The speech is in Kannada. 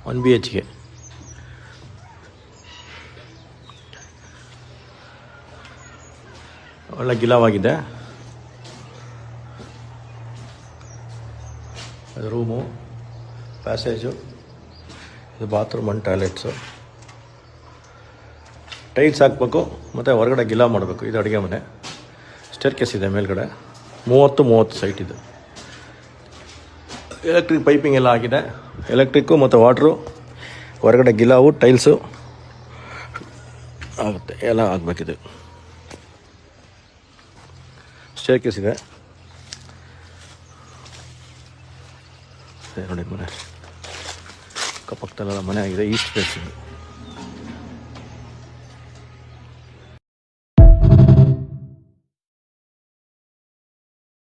1 BHK. ಒಳ್ಳೆ ಗಿಲಾವಾಗಿದೆ. ಅದು ರೂಮು, ಪ್ಯಾಸೇಜು, ಇದು ಬಾತ್ರೂಮ್ ಆ್ಯಂಡ್ ಟಾಯ್ಲೆಟ್ಸು. ಟೈಲ್ಸ್ ಹಾಕಬೇಕು ಮತ್ತು ಹೊರಗಡೆ ಗಿಲಾ ಮಾಡಬೇಕು. ಇದು ಅಡುಗೆ ಮನೆ. ಸ್ಟೇರ್ಕೇಸ್ ಇದೆ ಮೇಲ್ಗಡೆ. 30 ಸೈಟ್ ಇದು. ಎಲೆಕ್ಟ್ರಿಕ್ ಪೈಪಿಂಗ್ ಎಲ್ಲ ಆಗಿದೆ. ಎಲೆಕ್ಟ್ರಿಕ್ಕು ಮತ್ತು ವಾಟ್ರು, ಹೊರಗಡೆ ಗಿಲಾವು, ಟೈಲ್ಸು ಆಗುತ್ತೆ, ಎಲ್ಲ ಆಗಬೇಕಿದೆ. ಸ್ಟೇರ್ಕೇಸ್ ಇದೆ ನೋಡಿ. ಮನೆ ಅಕ್ಕಪಕ್ಕದಲ್ಲೆಲ್ಲ ಮನೆ ಆಗಿದೆ. ಈಸ್ಟ್ ಫೇಸ್ ಇದು.